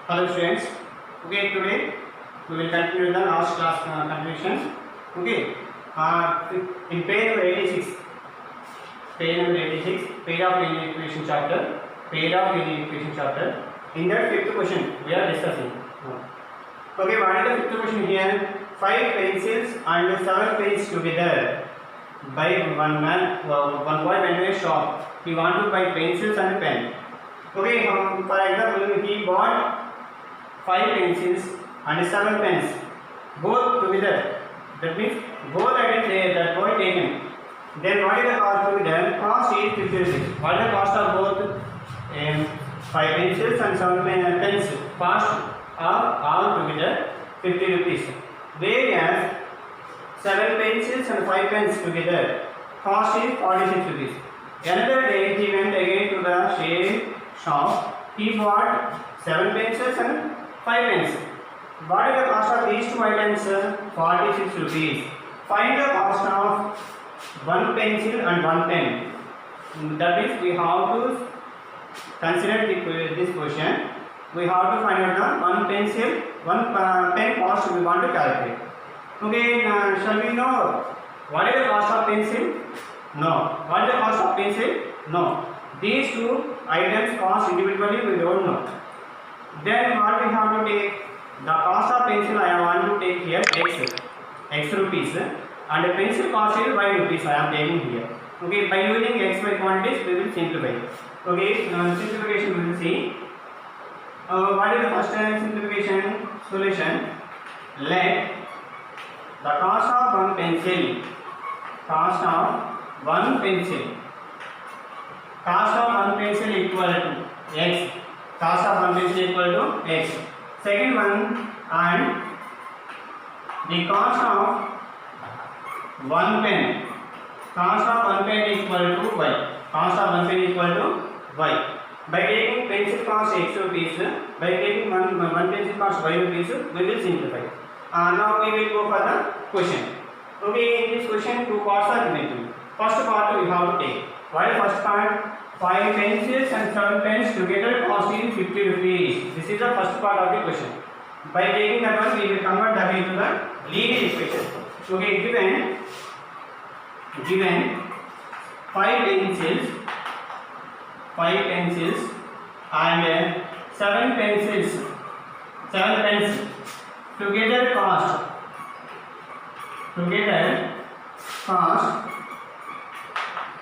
Hello students. Okay, today we will continue the last class continuation. Okay. In page number 86, page of linear equation chapter. In that fifth question we are discussing. Okay, what is the fifth question here? 5 pencils and 7 pens together by one man. One boy went to a shop. He wanted to buy pencils and pen. Okay, for example, he bought 5 pencils and 7 pens, both together. That means both items that boy taken. Then what is the cost to be done? Cost is 50 rupees. What is the cost of both 5 pencils and 7 pens? Cost of all together 50 rupees. Whereas 7 pencils and 5 pens together, cost is 46 rupees. Another day he went again to the same shop. He bought 7 pencils and 5 pens. What is the cost of these two items? 46 rupees. Find the cost of 1 pencil and 1 pen. That is, we have to consider this question. We have to find out the 1 pencil, 1 pen cost we want to calculate. Okay, shall we know what is the cost of pencil? No. What is the cost of pencil? No. These two items cost individually we don't know. Then what we have to take? The cost of pencil I want to take here x rupees, and the pencil cost is y rupees I am taking here. Okay, by using x y quantities we will simplify. Okay, simplification we will see. What is the first simplification solution? Let the cost of one pencil equal to x. Cost of one pencil equal to x. Second one, and the cost of one pen. Cost of one pen equal to y. Cost of one pen equal to y. By taking pencil cost x rupees, by taking one pencil cost y rupees, we will simplify. Now we will go for the question. Okay, in this question two parts are given. First part we have to take. While first part, 5 pencils and 7 pens together cost is 50 rupees. This is the first part of the question. By taking that one, we will convert that into the linear equation. Okay, given 5 pencils and 7 pens together cost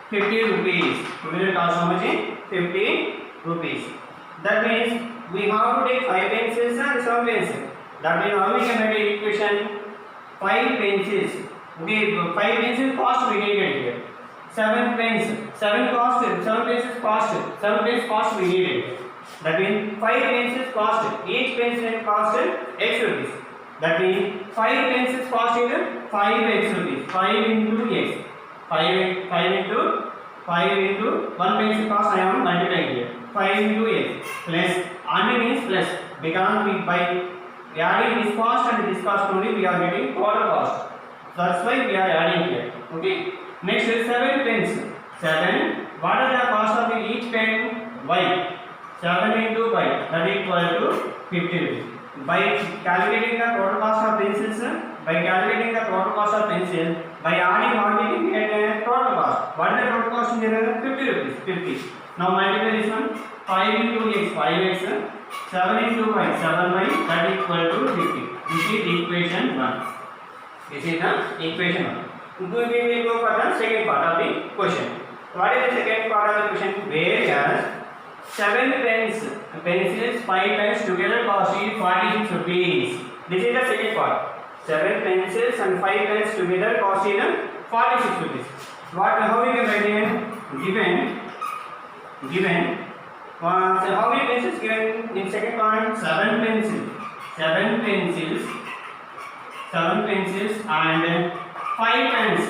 50 rupees. Together cost how much? 50 rupees. That means we have to take 5 pencils and 7 pencils. That means how we can write the equation? 5 pencils. Okay, 5 pencils cost we needed here. 7 pens, 7 pencils cost, 7 pens cost we needed. That means 5 pencils cost, each pencil cost x rupees. That means 5 pencils cost is 5x rupees. 5 into x. 5 into 1 pencil cost I am multiplying here. 5 into x plus, and means plus, because we by adding this cost and this cost only we are getting total cost. That's why we are adding here. Okay. Next is 7 pens. 7. What is the cost of each pen? Y. 7 into y, that is equal to 50 rupees. By calculating the total cost of pencils, by adding what we get total cost. What is the total cost here? 50 rupees. 50. Now multiply this one. 5 into x, 5x. 7 into y, 7y. That is equal to 50. This is equation 1. This is the equation 1. We will go for the second part of the question. What is the second part of the question? Whereas 7 pencils, 5 pens together cost is 46 rupees. This is the second part. 7 pencils and 5 pens together cost is 46 rupees. How we can write here? Given so how many pencils given in second part? 7 pencils. 7 pencils and 5 pens.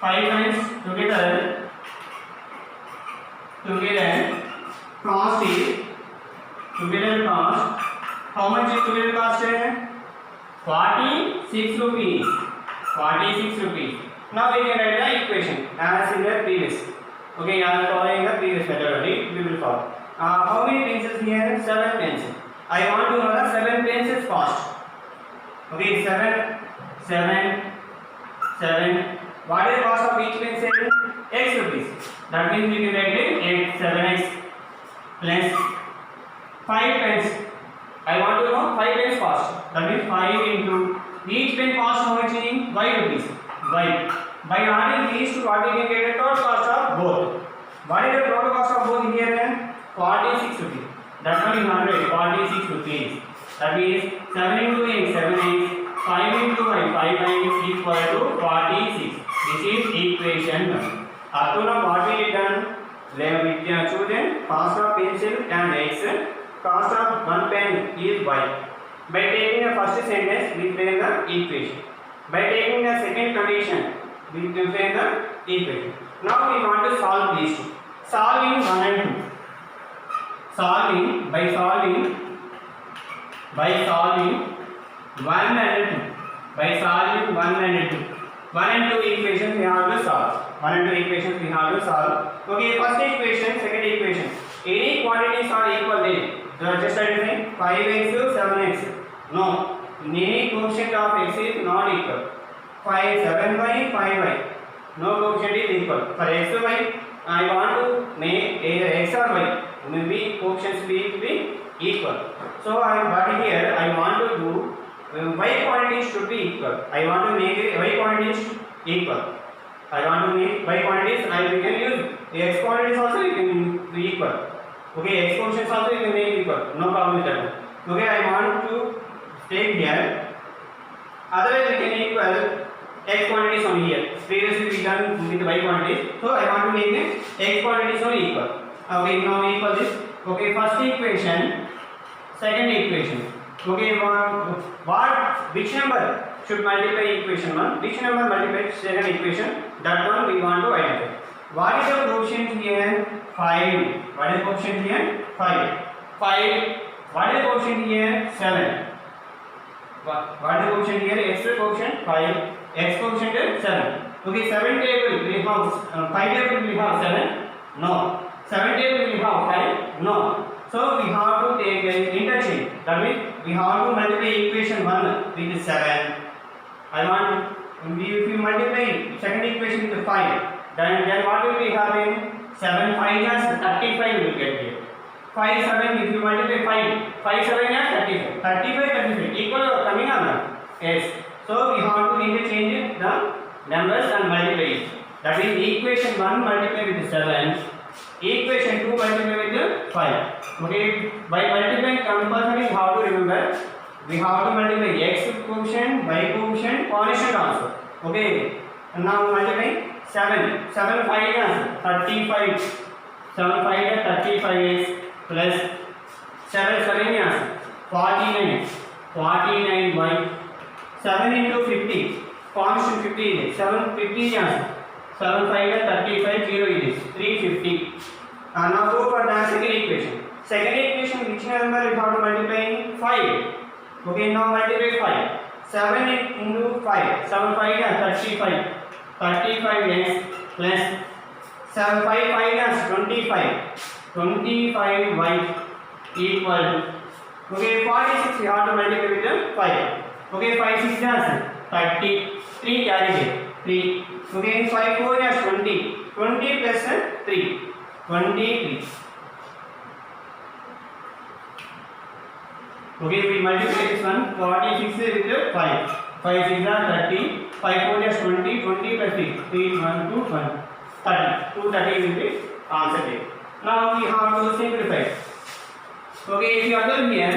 5 pens together cost how much is together cost? 46 rupees. 46 rupees. Now we can write the equation as in the previous. Okay, I am following the previous method only. We will follow. How many pencils here? 7 pencils. I want to know the 7 pencils cost. Okay, 7, 7, 7. What is the cost of each pencil? X rupees. That means we can write it 7x plus 5 pence. I want to know 5 pence cost. That means 5 into each pen cost how much in y rupees. Y. By adding these two, what we can get the total cost of both. What is the total cost of both here then? 46 rupees. That one is 100. 46 rupees. That means 7 into x, 7x, 5 into y, 5y is equal to 46. This is equation 1. Up to now what we done? We have chosen cost of pencil and x, cost of one pen is y. By taking the first sentence, we frame the equation. By taking the second condition, we can frame the equation. Now we want to solve these two. Solving 1 and 2. Solving 1 and 2. By solving 1 and 2. 1 and 2 equations we have to solve. 1 and 2 equations we have to solve. Okay, first equation, second equation. Any quantities are equal there. Just identify 5x, 7x. No, any quotient of x is not equal. 7y, 5y. No quotient is equal. For x, y, I want to make either x or y. Maybe quotients will be equal. So here I want to do y quantities should be equal. I want to make y quantities equal. I want to make y quantities. We can use x quantities also. You can be equal. Okay, x quotients also you can make equal. No problem with that. Okay, I want to take here. Otherwise, we can equal x quantities only here. Previously we done with y quantities. So I want to make x quantities only equal. Okay, now we equal this. Okay, first equation, second equation. Okay, which number should multiply equation 1? Which number multiplies second equation? That one we want to identify. What is the quotient here? 5. What is the quotient here? 5. 5. What is the quotient here? 7. What is the quotient here? X quotient 5. X quotient is 7. Okay, 7 table we have 5 table we have 7. No. 7 table we have 5. No. So we have to take an interchange. That means we have to multiply equation 1 with 7. I want if you multiply second equation with 5, then what will be having? 7 5 is 35 will get here. 5 7 if you multiply 5 7 is 35. 35 equal or coming on? Yes. So we have to interchange the numbers and multiply it. That is equation 1 multiply with 7. Equation 2 multiply with 5. Okay, by multiplying compulsory how to remember? We have to multiply x quotient, y quotient, quotient also. Okay, and now multiply 7. 7 5 is 35. 7 5 is 35x plus 7 7 is 49. 49y. 7 into 50. Constant 50 is 7 50 is 7 5 is 35 0 is 350. Now go for the second equation. Second equation, which number we have to multiply? 5. Okay, now multiply 5. 7 into 5. 7 5 is 35. 35x plus 7 5 5 is 25. 25y equal. Okay, 46 we have to multiply with 5. Okay, 5 6 is 30. 3 carry here. 3. Okay, 5 4 is 20. 20 plus 3. 23. Okay, we multiply this one. 46 with 5. 5 6 are 30. 5 4 is 20. 20 plus 3. 3 1 2 1. 30. 230 will be answer here. Now we have to simplify. Okay, if you observe here,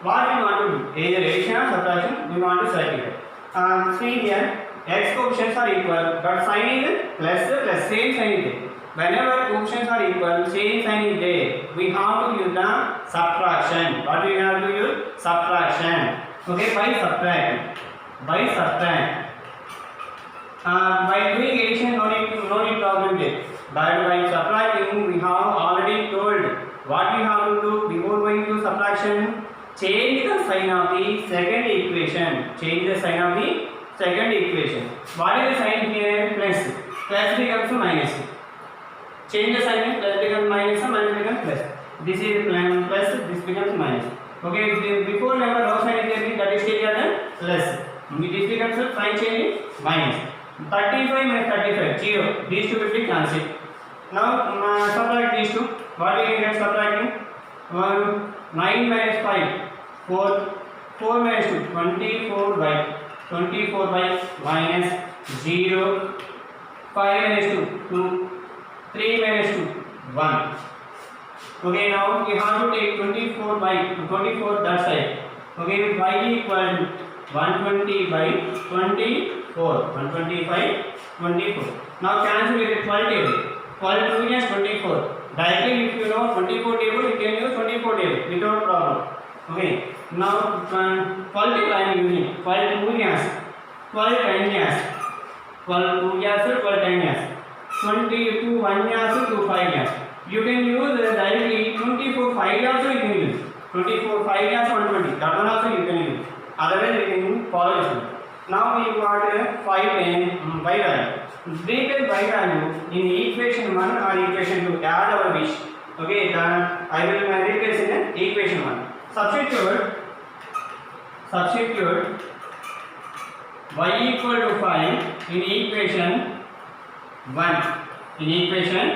what we want to do? Either addition or subtraction, we want to simplify. See here, x coefficients are equal, but sign is plus same sign is there. Whenever coefficients are equal, same sign is there. We have to use the subtraction. What we have to use? Subtraction. Okay, by subtract. By doing addition, no need problem there. But by subtracting, we have already told what we have to do before going to subtraction. Change the sign of the second equation. Change the sign of the second equation. What is the sign here? Plus. Plus becomes minus. Change the sign, plus becomes minus, minus becomes plus. This is plus, this becomes minus. Okay, before number outside is there, that is taken as less. This becomes a sign change in minus. 35 minus 35, 0. These two will be cancelled. Now subtract these two. What we get subtracting? 9 minus 5, 4. 4 minus 2, 24 by minus 0. 5 minus 2, 2. 3 minus 2, 1. Okay, now we have to take 24 that side. Okay, with y equal to 120 by 24. 120 by 24. Now cancel with the 12 table. 12 2 is 24. Directly if you know 24 table, you can use 24 table without problem. Okay, now 12 table I am using. 12 2 gas, 12 10 gas, 12 2 gas, 12 10 gas, 22 1 gas, 2 5 gas. You can use directly 24 5 also you can use. 24 5 gas 120. That one also you can use. Otherwise you can follow this one. Now we got 5 10 by value. Replace by value in equation 1 or equation 2 as our wish. Okay, then I will replace in equation 1. Substitute y equal to 5 in equation 1. In equation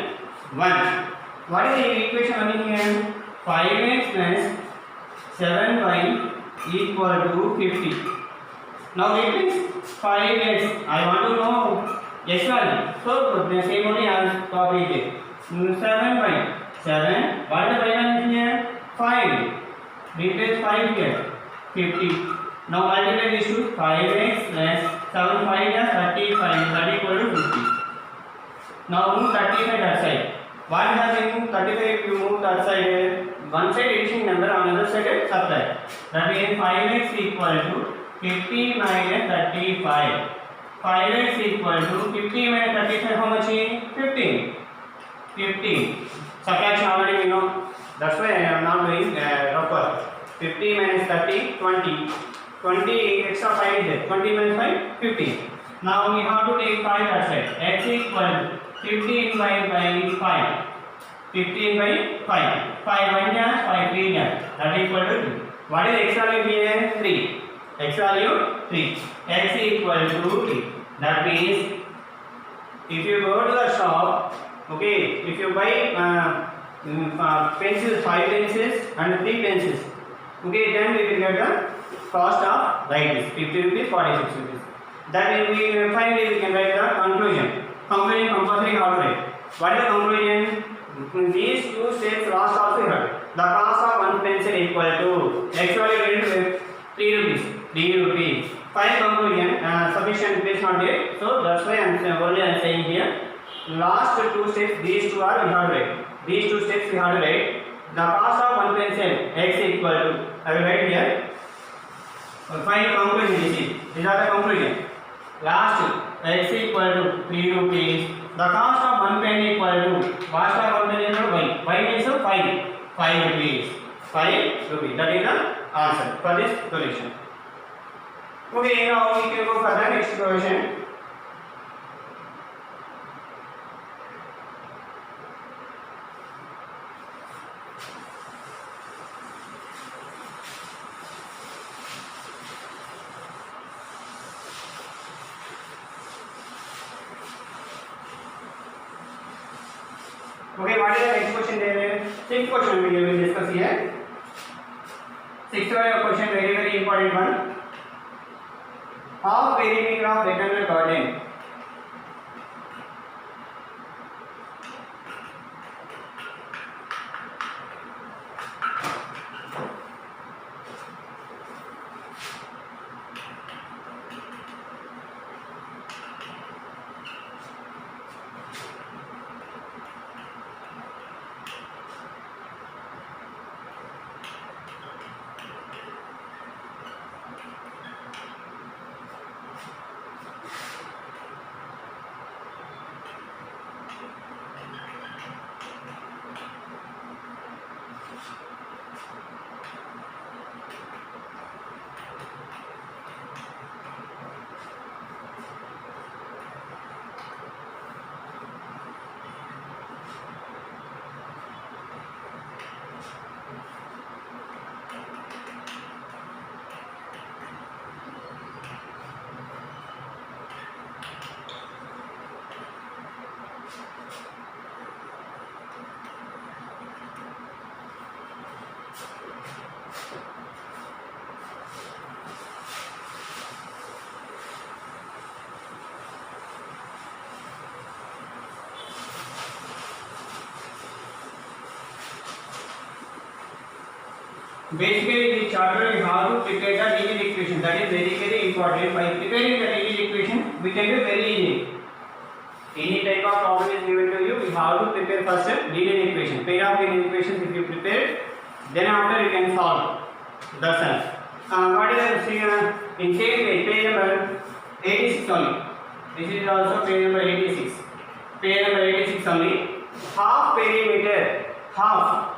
1. What is the equation 1 in here? 5x plus 7y equal to 50. Now replace 5x. I want to know x value. So the same only I will copy it. 7y. 7. What is the y value here? 5. Replace 5 here. 50. Now multiply this to 5x plus 7 5 is 35. That equal to 50. Now move 35 that side. What happens in 35 if you move that side? One side addition number, another side subtract. That means 5x equal to 50 minus 35. 5x equal to 50 minus 35, how much is 15? 15. Subtraction already we know. That's why I am not doing rougher. 50 minus 30, 20. 20 extra 5 is there. 20 minus 5, 15. Now we have to take 5 that side. X equal to 15 by 5. 15 by 5. 5 1 gas, 5 3 gas. That is equal to 2. What is x value here? 3. X value 3. X equal to 3. That means if you go to the shop, okay, if you buy pencils, 5 pencils and 3 pencils, okay, then we will get the cost of like this 50 rupees, 46 rupees. That means we finally we can write the conclusion. Conclusion compulsory how to write. What is the conclusion? These two steps last also here. The cost of one pencil equal to x value get 3 rupees. 3 rupees. Final conclusion sufficient place not yet. So that's why I am saying here. Last two steps, these two are we have to write. These two steps we have to write. The cost of one pencil x equal to, I will write here. Final conclusion these are the conclusion. Last x equal to 3 rupees. The cost of one pen equal to cost of one pen equal to y. Y means 5 rupees. 5 rupees. That is the answer for this solution. Okay, now we can go for the next question. Okay, what is the next question there? Sixth question we will discuss here. Sixth question, very important one. Half perimeter of rectangular garden. Basically, in this chapter we have to prepare the linear equation. That is very very important. By preparing the linear equation, we can do very easy. Any type of problem is given to you, we have to prepare first a linear equation. Pair of linear equations if you prepare, then after you can solve. That's all. What is the in same way, page number 86 only. This is also page number 86. Page number 86 only. Half perimeter, half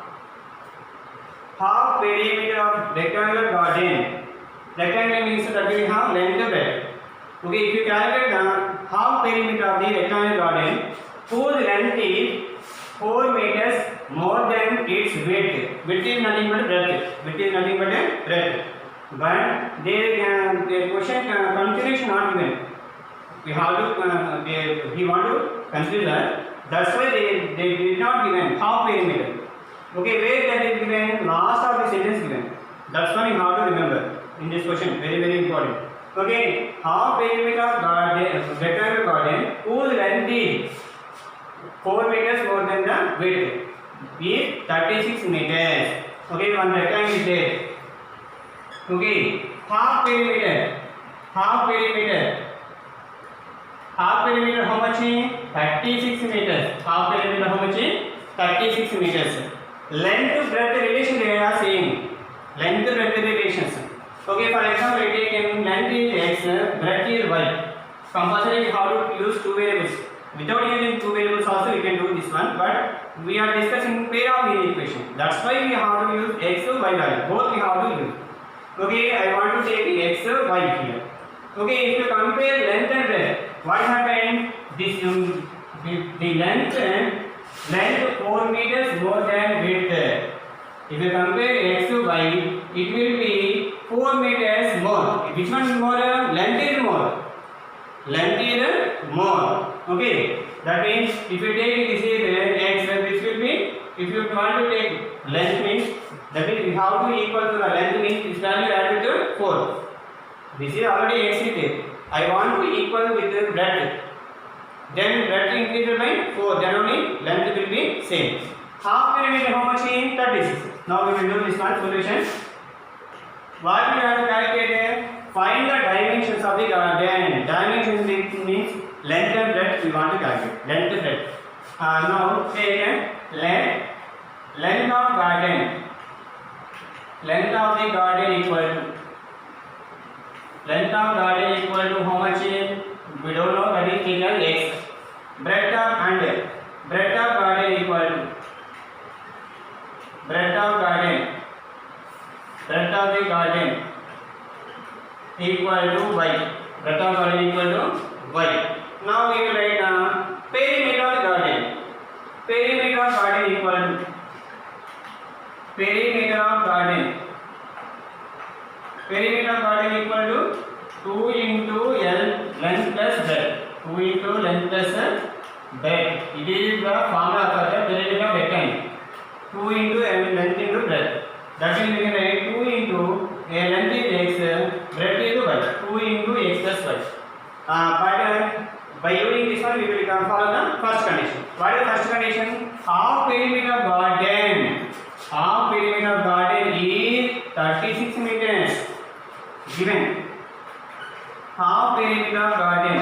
perimeter of rectangular garden. Rectangle means that we have length of it. Okay, if you calculate the half perimeter of the rectangular garden, whose length is 4 meters more than its width. Width is nothing but breadth. Width is nothing but a breadth. But the question continuation not given. We have to we want to consider. That's why they did not given half perimeter. Okay, where that is given, last of the sentence given. That's one you have to remember in this question. Very very important. Okay, half perimeter of garden, rectangular garden, whose length is 4 meters more than the width is 36 meters. Okay, one rectangle is there. Okay, half perimeter how much is 36 meters. Half perimeter how much is 36 meters. Length breadth relation they are same. Length breadth relations. Okay, for example, we take length is x, breadth is y. Compulsory we have to use two variables. Without using two variables also we can do this one, but we are discussing pair of linear equation. That's why we have to use x, y value. Both we have to use. Okay, I want to take x, y here. Okay, if you compare length and breadth, what happened? This the length 4 meters more than width. If you compare x to y, it will be 4 meters more. Which one is more? Length is more. Length is more. Okay, that means if you take this is x, this will be. If you want to take length means that means we have to equal to the length means this value added to 4. This is already x is there. I want to equal with the breadth. Then breadth increased by 4. Then only length will be same. Half perimeter how much is 36. Now we will do this one solution. What we have to calculate? Find the dimensions of the garden. Dimensions means length and breadth we want to calculate. Length and breadth. Now take length of garden. Length of the garden equal to. Length of garden equal to how much is? We don't know, that is equal x. Breadth of garden equal to. Breadth of the garden equal to y. Breadth of garden equal to y. Now we will write perimeter of the garden. Perimeter of garden equal to. Perimeter of garden equal to 2 into L length plus breadth. 2 into length plus breadth. It is the formula for the perimeter of rectangle. 2 into length into breadth. That means we can write 2 into length is x, breadth is y. 2 into x plus y. But by using this one we will follow the first condition. What is the first condition? Half perimeter of garden. Half perimeter of garden is 36 meters. Given. Half perimeter of garden.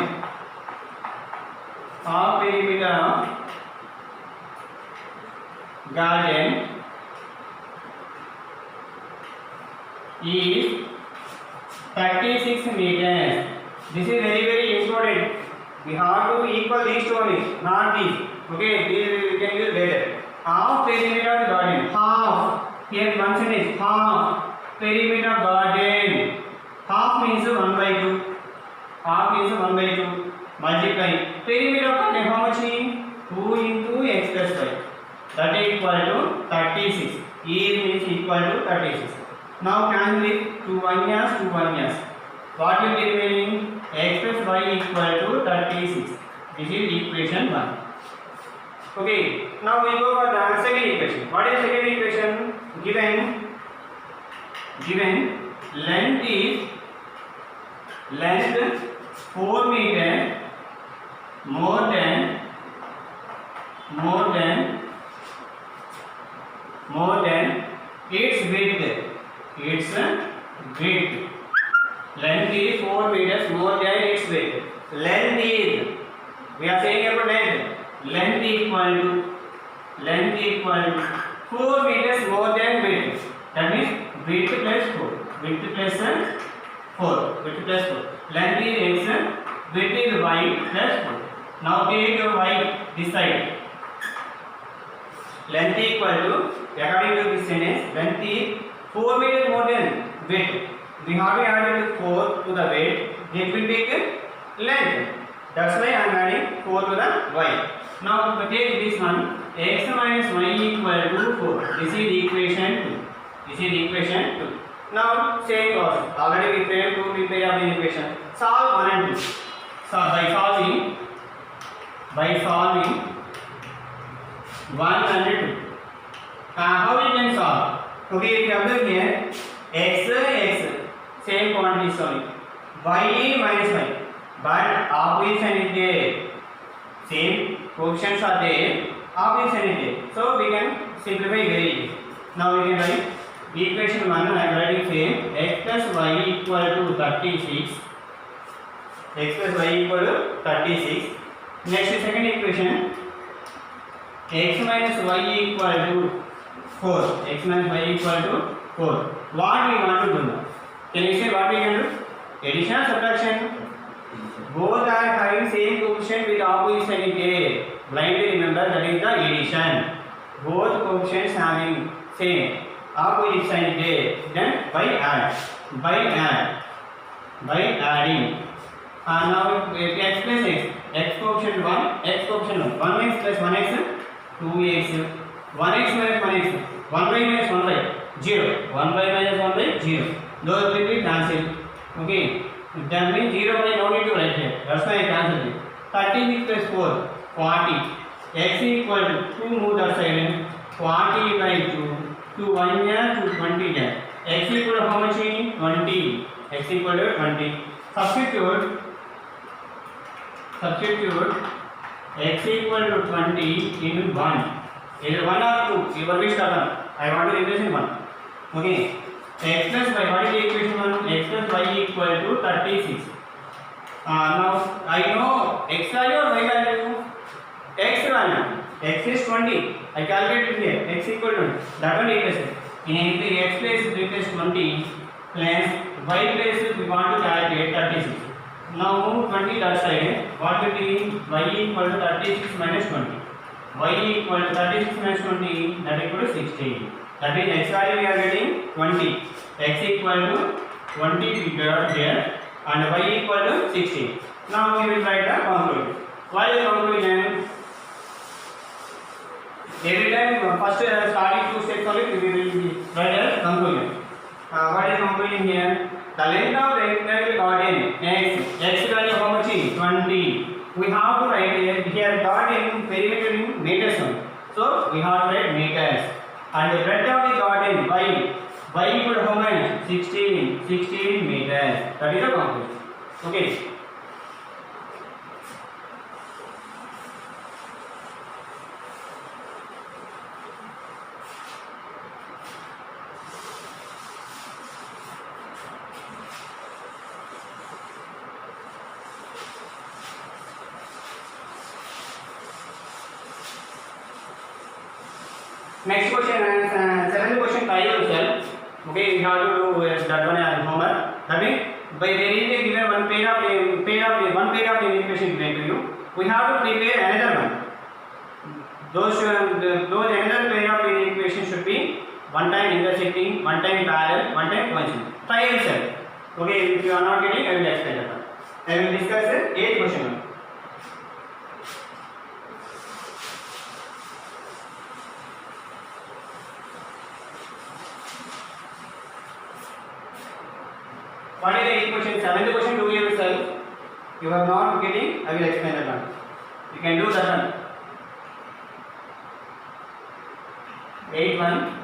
Half perimeter of garden is 36 meters. This is very very important. We have to equal these two only, not these. Okay, these we can use later. Half perimeter of garden. Half. Here one sentence. Half perimeter of garden. Half means 1 by 2. Half means 1 by 2. Multiply. Perimeter of garden how much is? 2 into x plus y. That is equal to 36. E means equal to 36. Now cancel it. 2 1 years, 2 1 years. What will be remaining? X plus y equal to 36. This is equation 1. Okay. Now we go for the second equation. What is second equation? Given length is 4 meter more than its width. its width. Length is 4 meters more than its width. Length is, we are saying about length. Length equal to 4 meters more than width. That means width plus 4. Width plus 4. Width plus 4. Length is x, width is y plus 4. Now take your y this side. Length equal to, according to this sentence, length is 4 meters more than width. We have added 4 to the weight. It will take length. That's why I am adding 4 to the y. Now take this one. X minus y equal to 4. This is equation 2. This is equation 2. Now same process. Already we failed to repair the equation. Solve 1 and 2. So by solving 1 and 2. How we can solve? Okay, if you observe here, x, same quantity is solving. Y minus y, but opposition is there. Same coefficients are there. Opposition is there. So we can simplify very easy. Now we can write equation 1. I am writing same. X plus y equal to 36. X plus y equal to 36. Next second equation. X minus y equal to 4. X minus y equal to 4. What we want to do now? Can you say what we can do? Addition or subtraction? Both are having same coefficient with opposite sign in A. Blindly remember that is the addition. Both coefficients having same opposite sign in A. Then by adding. Now x plus x. X coefficient 1. X coefficient 1. 1x plus 1x. 2x. 1x minus 1x. 1y minus 1y. 0. 1y minus 1y. 0. Those will be cancelled. Okay. That means 0 by no need to write here. That's why I cancelled it. 36 plus 4. 40. X equal to 2 move that side. 40 by 2. 2 1 here, 2 20 here. X equal to how much? 20. X equal to 20. Substitute. X equal to 20 in 1. Either 1 or 2. Your wish done. I want to replace in 1. Okay. X plus y. What is the equation 1? X plus y equal to 36. Now I know x value or y value? X value. X is 20. I calculated here. X equal to 20. That one replaces. In anything x place replace 20 plus y place we want to calculate 36. Now move 20 that side. What will be y equal to 36 minus 20? Y equal to 36 minus 20, that equal to 16. That means x value we are getting 20. X equal to 20 we got here and y equal to 16. Now we will write the conclusion. What is the conclusion? Every time first starting 2 steps only we will write a conclusion. What is the conclusion here? The length of rectangle garden x value how much is 20. We have to write here garden perimeter in meters only. So we have to write meters. And the breadth of the garden y equal to how much? 16 meters. That is the conclusion. Okay. Next question, seventh question, try yourself. Okay, we have to do that one as homework. That means by there is a given one pair of equation given to you. We have to prepare another one. Those another pair of equation should be one time intersecting, one time parallel, one time coincident. Try yourself. Okay, if you are not getting, I will explain that one. I will discuss the 8th question. What is the 8th question? 7th question, do yourself. You are not getting, I will explain that one. You can do that one. 8th one.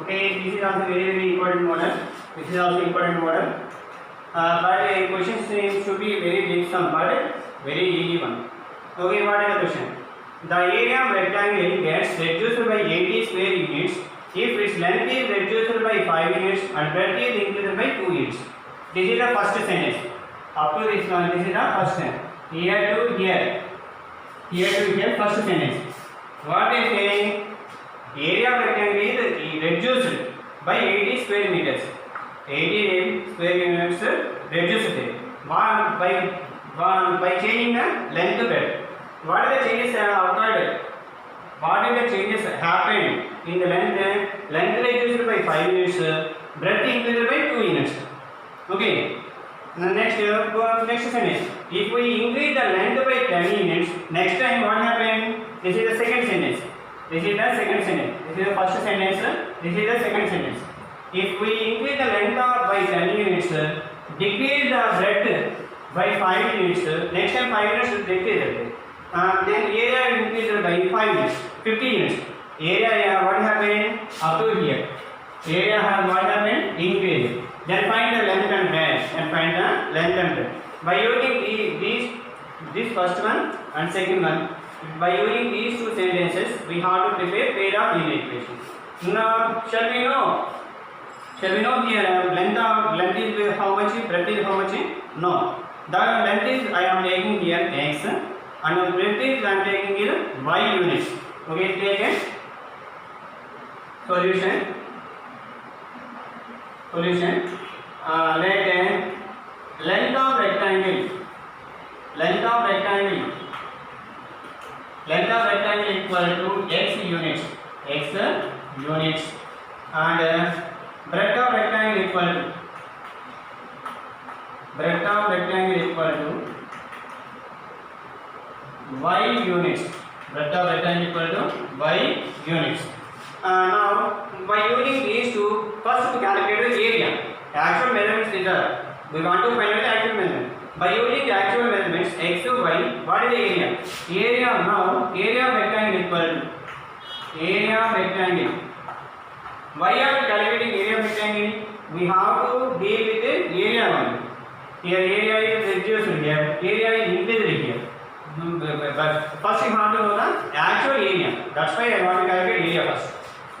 Okay, this is also very important model. This is also important model. But question seems to be very big sum, but very easy one. Okay, what is the question? The area of rectangle gets reduced by 80 square units if its length is reduced by 5 units and breadth is increased by 2 units. This is the first sentence. Up to this one, this is the first sentence. Here to here. Here to here, first sentence. What is saying? Area of rectangle is reduced by 80 square meters. 80 square units reduced by changing the length of it. What are the changes occurred? What are the changes happened in the length? Length reduced by 5 units, breadth increased by 2 units. Okay. Next sentence. If we increase the length by 10 units, next time what happened? This is the second sentence. This is the second sentence. This is the first sentence. This is the second sentence. If we increase the length by 10 units, decrease the breadth by 5 units, next time 5 units decrease. Then area increased by 5 units, 50 units. Area what happened? Up to here. Area what happened? Increased. Then find the length and breadth. And find the length and breadth. By using this first one and second one, by using these two sentences, we have to prepare pair of linear equations. Now, shall we know the length is how much, breadth is how much? No. The length is I am taking here x and the breadth is I am taking here y units. Okay, take a solution. Let length of rectangle equal to x units, and breadth of rectangle equal to y units. Breadth of rectangle equal to y units. Now, by using these two, first we calculate the area. Actual measurements is we want to find out the actual measurement. By using the actual measurements x to y, what is the area? Area of rectangle equal to area of rectangle. Why are we calculating area of rectangle? We have to deal with the area only. Here area is reduced here, area is increased here. But first we have to know the actual area. That's why I want to calculate area first.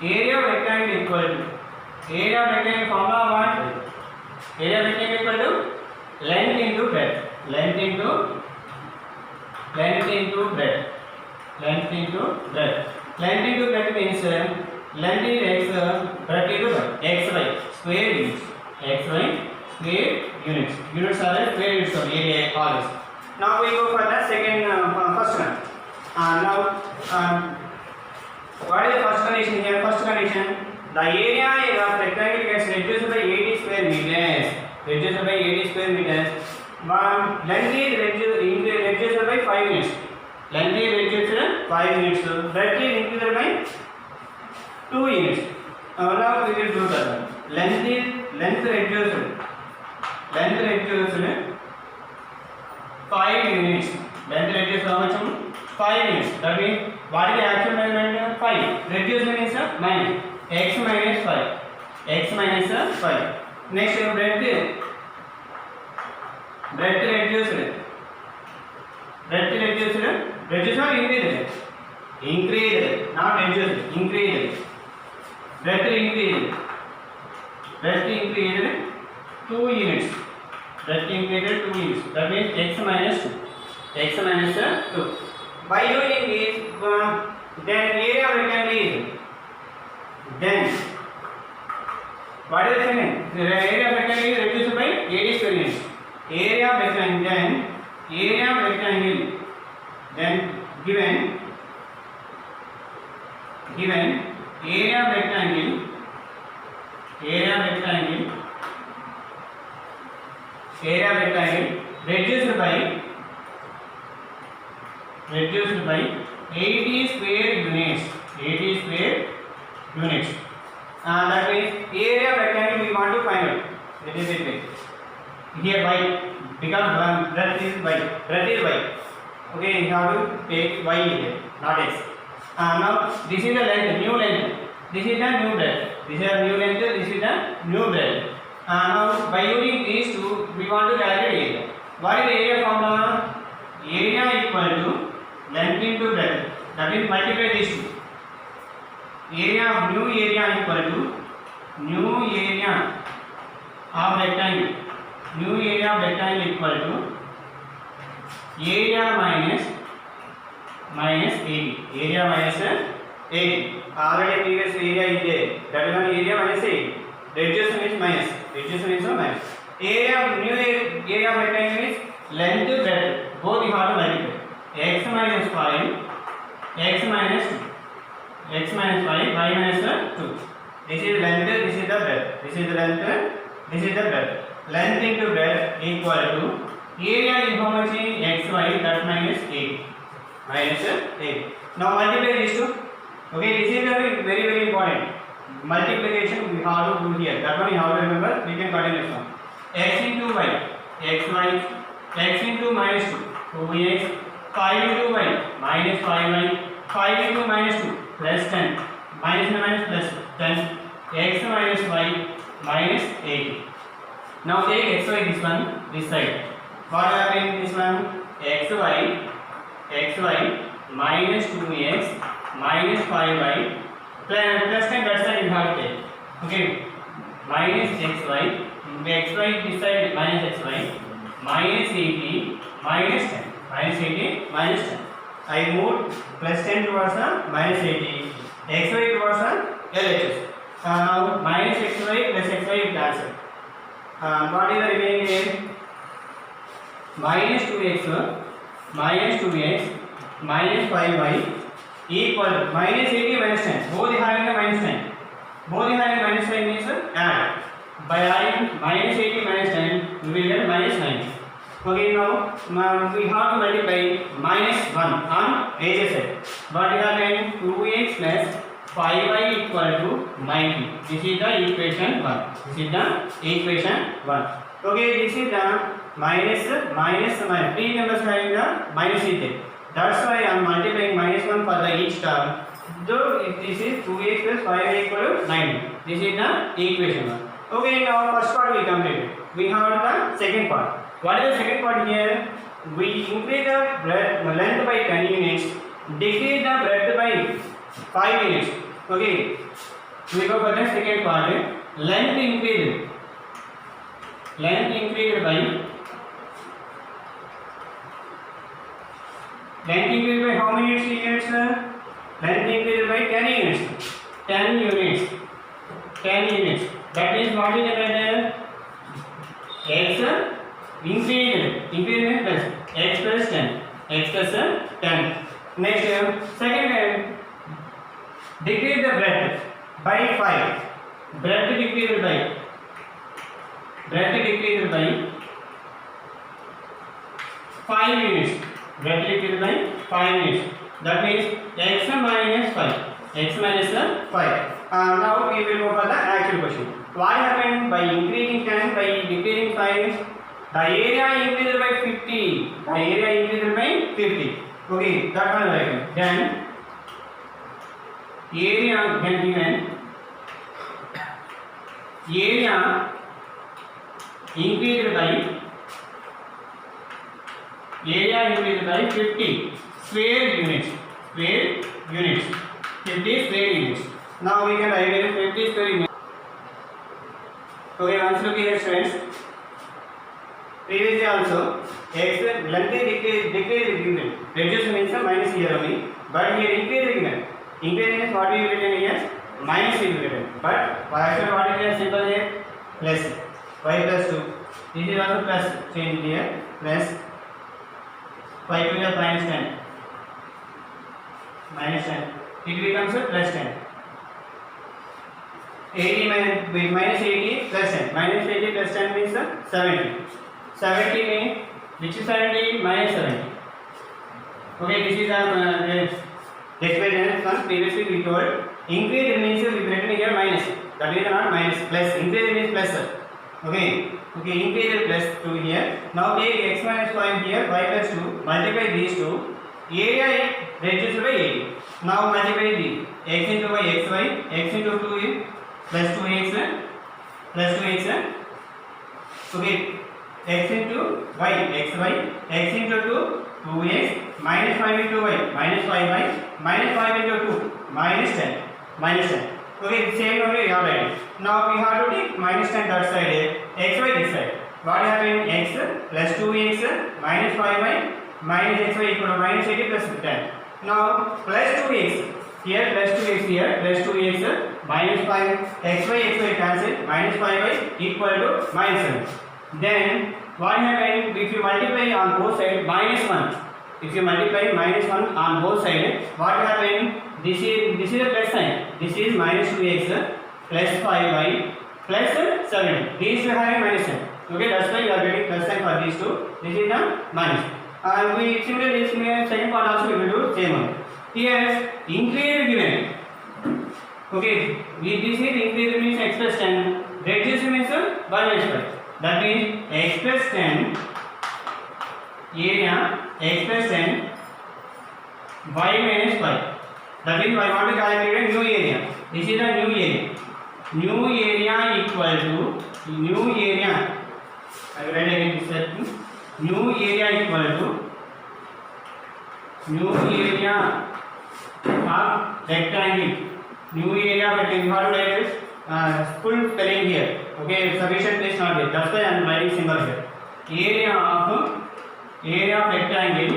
Area of rectangle equal to area of rectangle formula what? Area of rectangle equal to length into breadth. Length into breadth. Length into breadth means length is x, breadth is xy square units. Xy square units. Units are square units of area always. Now we go for the second first one. Now what is the first condition here? First condition, the area of rectangle gets reduced by 80 square meters. Reduced by 80 square meters. One length is reduced by 5 units. Length is reduced 5 units. Breadth is increased by 2 units. Now we will do that. Length reduced 5 units. Length reduced how much? 5 units. That means what is the actual measurement? 5. Reduced means minus. X minus 5. X minus 5. Next breadth. Breadth reduced. Reduced or increased? Increased. Not reduced. Increased. Breadth increased. 2 units. Breadth increased 2 units. That means x minus 2. X minus 2. By using this, then area of rectangle is then what is the second? The area of rectangle is reduced by 80 square units. Area of rectangle then given area of rectangle reduced by 80 square units. That means area of rectangle we want to find out. It is it. Here y because breadth is y. Okay, you have to take y here, not x. Now this is the length, new length. This is the new breadth. This is a new length, this is a new breadth. Now by using these two, we want to calculate area. What is the area formula? Area equal to length into breadth. That is multiply these two. Area of new area equal to new area of rectangle. New area of rectangle equal to area minus AD. Area minus AD. Already previous area is there. That is one area minus AD. Reduction is minus. Reduction is minus. Area of new area of rectangle is length breadth. Both you have to multiply. X minus 5, x minus 2. X minus 5, y minus 2. This is length, this is the breadth. This is the length, this is the breadth. Length into breadth equal to area is how much? XY, that minus 8. Minus 8. Now multiply these two. Okay, this is very important. Multiplication we have to do here. That one you have to remember. We can continue this one. X into y, xy, x into minus 2, 2x, 5 into y, minus 5y, 5 into minus 2, plus 10, minus plus 10, x minus y, minus 8. Now take xy this one, this side. What happened this one? xy minus 2x minus 5y plus 10, that side you have to take. Okay, minus xy this side minus xy minus 80 minus 10 minus 80 minus 10. I moved plus 10 towards the minus 80, xy towards the LHS. Now minus xy plus xy is cancelled. What is the remaining here? Minus 2x minus 5y equal to minus 80 minus 10. Both are having a minus 10. Both are having minus 10 means add. By adding minus 80 minus 10, we will get minus 90. Okay, now we have to multiply minus 1 on edges side. What we have getting? 2x plus 5y equal to 90. This is the equation 1. This is the equation 1. Okay, this is the minus. Three numbers having the minus is there. That's why I am multiplying minus 1 for the each term. So this is 2x plus 5y equal to 90. This is the equation 1. Okay, now first part we completed. We have the second part. What is the second part here? We increase the length by 10 units, decrease the breadth by 5 units. Okay, we go for the second part. Length increased by how many units? Length increased by 10 units. 10 units. That is what is the x increased plus x plus 10. Next, second, decrease the breadth by 5. Breadth decreased by 5 units. That means x minus 5. Now we will go for the actual question. What happened by increasing 10 by decreasing 5? The area increased by 50. Okay, that one right. Then area can given area increased by 50 square units. 50 square units. Now we can write it 50 square units. Okay, once look here, friends. Previously also, x length decrease given. Reduce means minus here only. But here increase given. Increase means what we will written here? Minus will be written. But actually what is here? Simple here? Plus. Y plus 2. This is also plus. Change here. Plus 5 to the minus 10. It becomes plus 10. 80 minus 80 plus 10. Minus 80 plus 10 means 70. 70 means which is 70 minus 70. Okay, this is the explanation. Previously we told increase means we written here minus. That is not minus. Plus increase means plus. Okay, increase plus 2 here. Now take x minus 5 here, y plus 2. Multiply these two. Area reduced by 80. Now multiply the x into y, xy, x into 2 is plus 2x plus 2x. Okay, x into y, xy, x into 2, 2x, minus 5 into y, minus 5y, minus 5 into 2, minus 10, minus 10. Okay, same only we have writing. Now we have to take minus 10 that side, xy this side. What happened? X plus 2x minus 5y minus xy equal to minus 80 plus 10. Now plus 2x here, plus 2x here, plus 2x minus 5 xy cancel, minus 5y equal to minus 7. Then what happened? If you multiply on both sides minus 1, if you multiply minus 1 on both sides, what happened? This is a plus sign. This is minus 2x plus 5y plus 7. These two have a minus sign. Okay, that's why we are getting plus sign for these two. This is the minus. And we similarly second part also we will do same one. Here increase given. Okay, this is increase means x plus 10. Reduce means y minus 5. That means x plus 10 area x plus 10 y minus 5. That means I want to calculate a new area. This is the new area. New area equal to new area. I will write again this set. New area equal to new area of rectangle. New area of rectangle. How to write this? Full spelling here. Okay, sufficient place not here. That's why I am writing symbol here. Area of rectangle.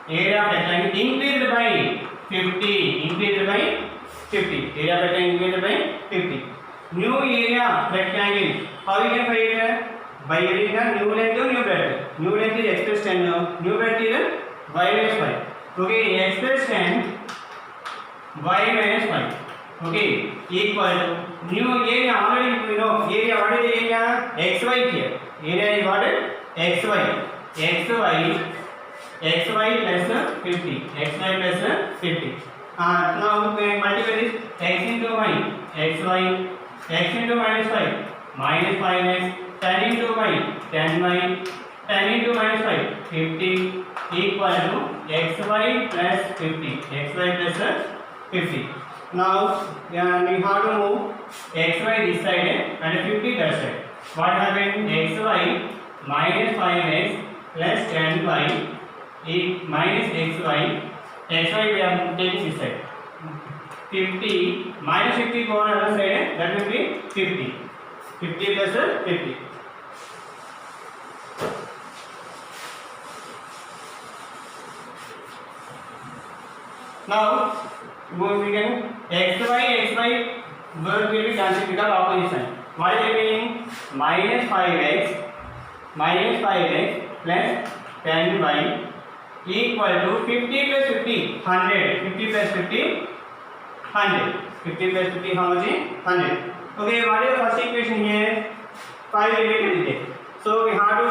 Area of rectangle increased by 50. Increased by 50. Area of rectangle increased by 50. New area of rectangle. How we can find it? By adding the new length to new breadth. New length is x plus 10 now. New breadth is y minus 5. Okay, x plus 10 y minus 5. Okay, equal to new area. Already you know area. What is the area? xy here. Area is what? xy. xy plus 50. xy plus 50. Now we multiply this x into y. xy. X into minus 5. Minus 5x. 10 into y. 10y. 10 into minus 5. 50 equal to xy plus 50. xy plus 50. Now we have to move xy this side and 50 that side. What happened? Xy minus 5x plus 10y minus xy. Xy we are taking this side. 50 minus 50 go on other side. That will be 50. 50 plus 50. Now we can xy will be cancelled because opposition. What is the meaning? Minus 5x plus 10y equal to 50 plus 50 100. 50 plus 50 100. 50 plus 50 how much? 100. Okay, what is the first equation here? 5 related with it. So we have to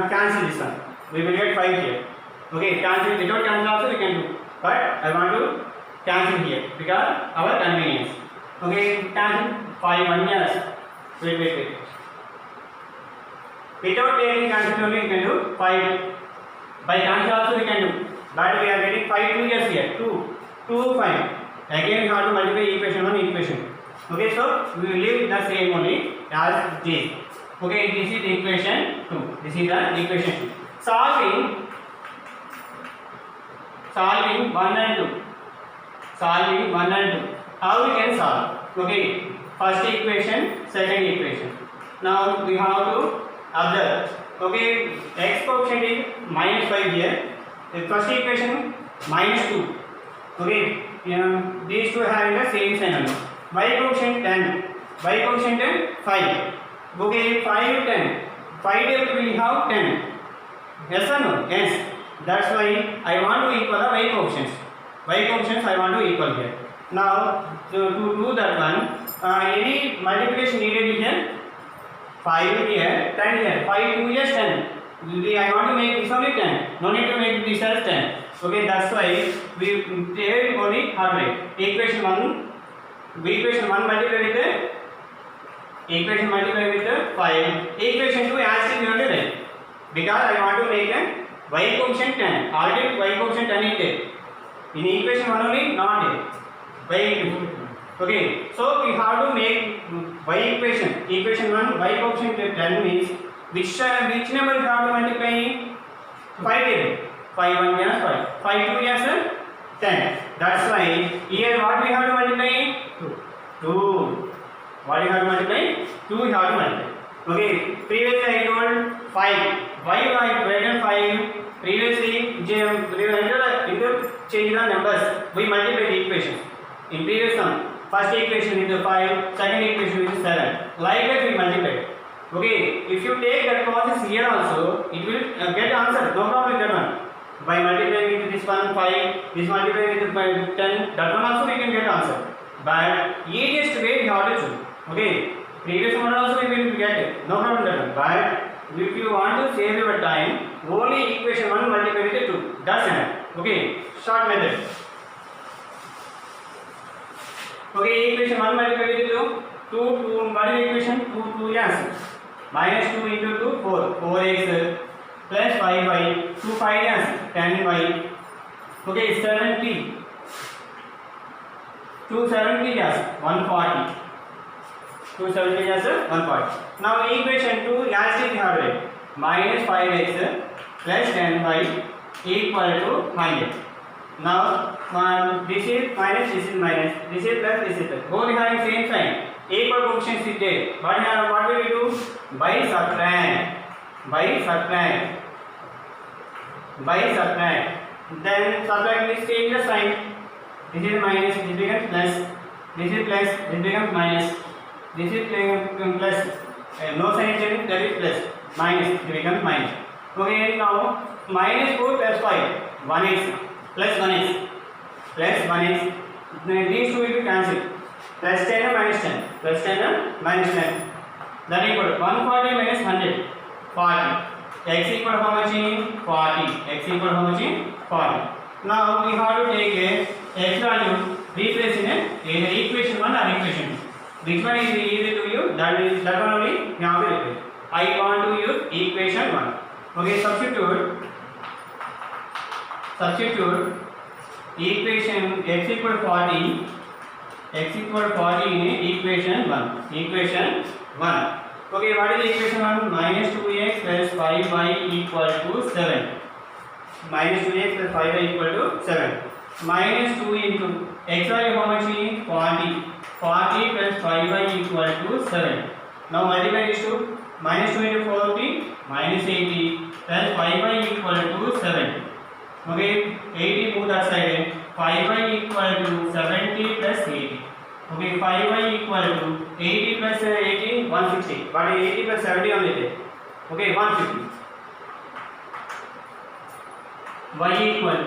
cancel this one. We will get 5 here. Okay, cancel without cancel also we can do. But I want to cancel here because our convenience. Okay, cancel 5 1 years. Wait. Without taking cancel only we can do 5. By cancel also we can do. But we are getting 5 2 years here. 2 5. Again we have to multiply equation 1 equation. Okay, so we will leave the same only as this. Okay, this is equation 2. This is the equation 2. Solving 1 and 2. Solving 1 and 2. How we can solve? Okay, first equation, second equation. Now we have to observe. Okay, x coefficient is minus 5 here. The first equation minus 2. Okay, these two having the same sign only. Y coefficient 10. Y coefficient 5. Okay, 5 10. 5 table will have 10. Yes or no? Yes. That's why I want to equal the y coefficients. Y coefficients I want to equal here. Now to do that one, any multiplication needed here. 5 here, 10 here. 5 2 is 10. I want to make this only 10. No need to make this as 10. Okay, that's why we take only hard way. Equation 1 multiply with equation multiply with 5. Equation 2 as it is only right. Because I want to make a y coefficient 10. Already y coefficient 10 is there. In equation 1 only not there. Y Okay, so we have to make y equation 1 y coefficient 10 means which number we have to multiply? 5 table. 5 1 yes 5, 5 2 yes 10. That's why here what we have to multiply? 2. What you have to multiply? 2 you have to multiply. Okay, previously I told 5. Why I greater 5? Previously change the numbers. We multiply the equations. In previous sum, first equation is 5, second equation is 7. Like that we multiply. Okay, if you take that process here also, it will get answer. No problem with that one. By multiplying with this one 5, this multiplying with 10, that one also we can get answer. But easiest way we have to choose. Okay, previous one also we will get it. No problem with that one. But if you want to save your time, only equation 1 multiply with 2. That's enough. Okay, short method. Okay, equation 1 multiply with 2. 2, what is equation? 2, yes. Minus 2 into 2, 4. 4x plus 5y. 2, 5 yes. 10y. Okay, 70. 270 yes. 140. 270 yes. 140. Now equation 2 as it is have minus 5x plus 10y equal to 100. Now this is minus, this is minus, this is plus, this is plus. Both having same sign. Equal coefficients is there. What will we do? By subtract. Then subtract this, change the sign. This is minus, this becomes plus. This is plus, this becomes minus. This is plus. No sign change, that is plus. Minus, it becomes minus. Okay, now minus 4 plus 5. 1x plus 1x plus 1x. These two will be cancelled. Plus 10 and minus 10. Plus 10 and minus 10. That equal to 140 minus 100. 40. X equal to how much? 40. X equal to how much? 40. Now we have to take a x value, replace in either equation 1 or equation 2. Which one is easy to use? That one only you have to replace. I want to use equation 1. Okay, substitute equation x equal to 40. X equal to 40 in equation 1. Okay, what is equation 1? Minus 2x plus 5y equal to 7. Minus 2x plus 5y equal to 7. Minus 2 into x value how much? 40. 40 plus 5y equal to 7. Now multiply this to minus 2 into 40 minus 80 plus 5y equal to 7. Okay, 80 move that side. 5y equal to 70 plus 80. Okay, 5y equal to 80 plus 80, 160. But 80 plus 70 only there. Okay, 150. Y equal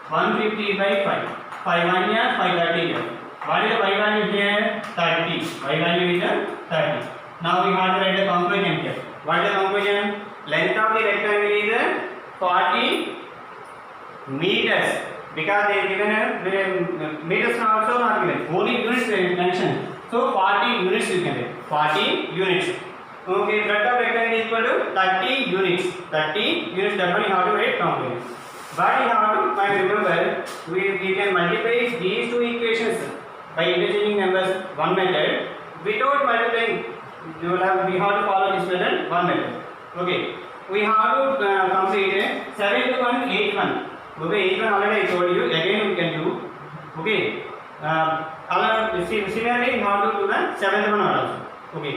150 by 5. 5 1 here, 5 30 here. What is the y value here? 30. Y value is 30. Now we have to write the conclusion here. What is the conclusion? Length of the rectangle is 40 meters. Because they are given meters are also not given. Only units mentioned. So 40 units you can get. 40 units. Okay, breadth of rectangle is equal to 30 units. 30 units. That one you have to write conclusion. But you have to remember, we can multiply these two equations by interchanging numbers one method. Without multiplying, we have to follow this method one method. Okay, we have to complete 7 to 1, 8 1. Okay, 8 1 already I told you. Again we can do. Okay, similarly we have to do the 7th one also. Okay.